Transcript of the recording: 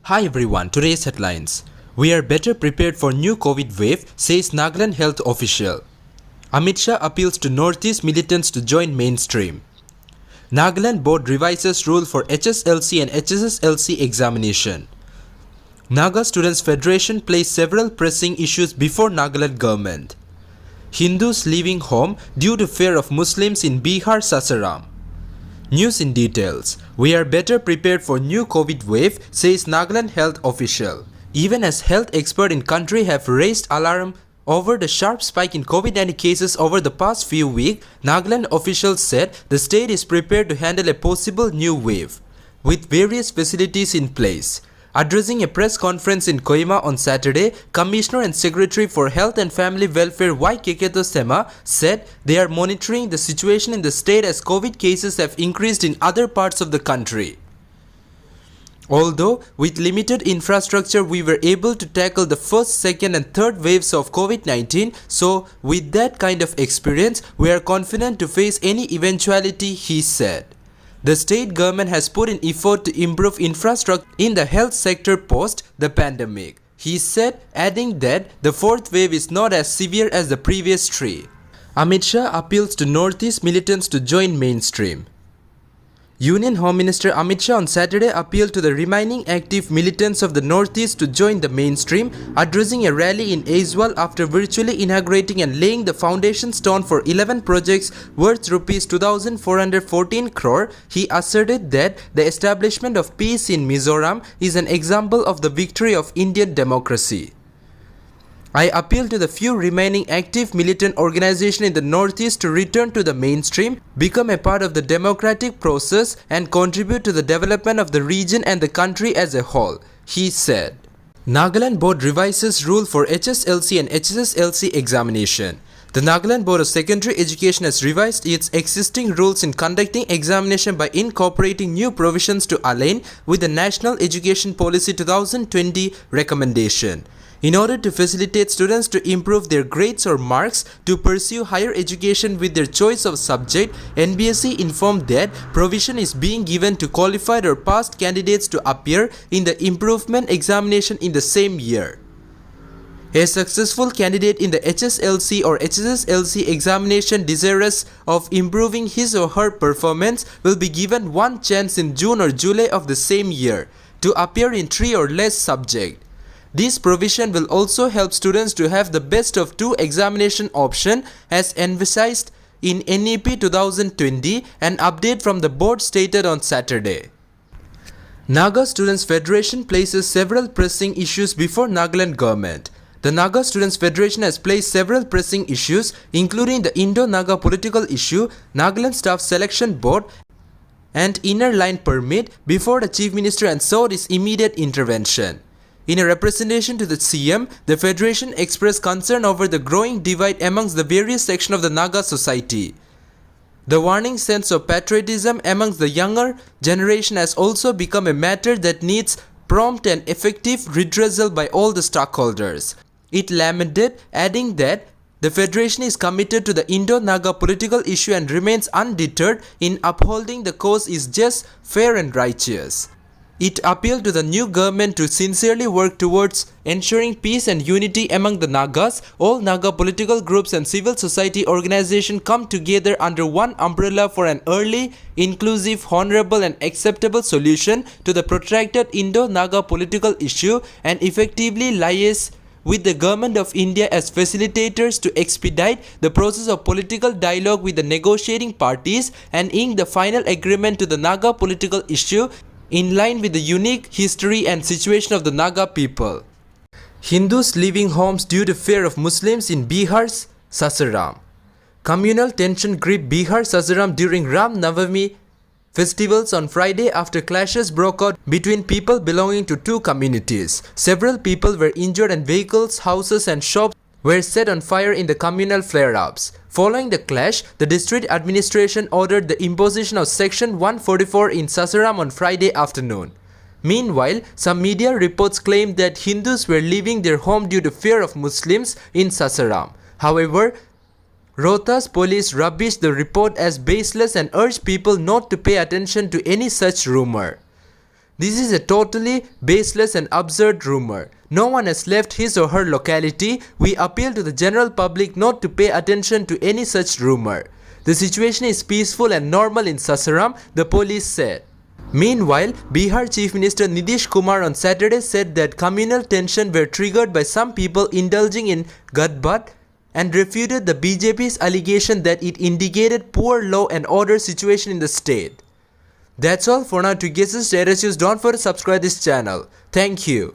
Hi everyone, today's headlines. We are better prepared for new COVID wave, says Nagaland health official. Amit Shah appeals to Northeast militants to join mainstream. Nagaland board revises rule for HSLC and HSSLC examination. Naga Students Federation placed several pressing issues before Nagaland government. Hindus leaving home due to fear of Muslims in Bihar Sasaram. News in details. We are better prepared for new COVID wave, says Nagaland health official. Even as health experts in country have raised alarm over the sharp spike in COVID-19 cases over the past few weeks, Nagaland officials said the state is prepared to handle a possible new wave, with various facilities in place. Addressing a press conference in Kohima on Saturday, Commissioner and Secretary for Health and Family Welfare Y. Keketo Sema said they are monitoring the situation in the state as COVID cases have increased in other parts of the country. Although with limited infrastructure we were able to tackle the first, second and third waves of COVID-19, so with that kind of experience we are confident to face any eventuality, he said. The state government has put in effort to improve infrastructure in the health sector post the pandemic, he said, adding that the fourth wave is not as severe as the previous three. Amit Shah appeals to Northeast militants to join mainstream. Union Home Minister Amit Shah on Saturday appealed to the remaining active militants of the Northeast to join the mainstream, addressing a rally in Aizawl after virtually inaugurating and laying the foundation stone for 11 projects worth Rs 2,414 crore. He asserted that the establishment of peace in Mizoram is an example of the victory of Indian democracy. I appeal to the few remaining active militant organizations in the Northeast to return to the mainstream, become a part of the democratic process and contribute to the development of the region and the country as a whole, he said. Nagaland Board revises rule for HSLC and HSSLC examination. The Nagaland Board of Secondary Education has revised its existing rules in conducting examination by incorporating new provisions to align with the National Education Policy 2020 recommendation. In order to facilitate students to improve their grades or marks to pursue higher education with their choice of subject, NBSE informed that provision is being given to qualified or past candidates to appear in the improvement examination in the same year. A successful candidate in the HSLC or HSSLC examination desirous of improving his or her performance will be given one chance in June or July of the same year to appear in 3 or less subjects. This provision will also help students to have the best of two examination option as emphasized in NEP 2020, an update from the board stated on Saturday. Naga Students Federation places several pressing issues before Nagaland government. The Naga Students Federation has placed several pressing issues including the Indo-Naga political issue, Nagaland Staff Selection Board and Inner Line Permit before the Chief Minister and sought his immediate intervention. In a representation to the CM, the Federation expressed concern over the growing divide amongst the various sections of the Naga society. The warning sense of patriotism amongst the younger generation has also become a matter that needs prompt and effective redressal by all the stakeholders. It lamented, adding that the Federation is committed to the Indo-Naga political issue and remains undeterred in upholding the cause is just, fair and righteous. It appealed to the new government to sincerely work towards ensuring peace and unity among the Nagas. All Naga political groups and civil society organizations come together under one umbrella for an early, inclusive, honorable and acceptable solution to the protracted Indo-Naga political issue and effectively liaise with the Government of India as facilitators to expedite the process of political dialogue with the negotiating parties and ink the final agreement to the Naga political issue in line with the unique history and situation of the Naga people. Hindus leaving homes due to fear of Muslims in Bihar's Sasaram. Communal tension gripped Bihar Sasaram during Ram Navami festivals on Friday after clashes broke out between people belonging to two communities. Several people were injured and vehicles, houses and shops were set on fire in the communal flare-ups. Following the clash, the district administration ordered the imposition of Section 144 in Sasaram on Friday afternoon. Meanwhile, some media reports claimed that Hindus were leaving their home due to fear of Muslims in Sasaram. However, Rohtas police rubbished the report as baseless and urged people not to pay attention to any such rumor. This is a totally baseless and absurd rumor. No one has left his or her locality. We appeal to the general public not to pay attention to any such rumor. The situation is peaceful and normal in Sasaram, the police said. Meanwhile, Bihar Chief Minister Nitish Kumar on Saturday said that communal tension were triggered by some people indulging in gadbat and refuted the BJP's allegation that it indicated poor law and order situation in the state. That's all for now. To get us latest news, don't forget to subscribe this channel. Thank you.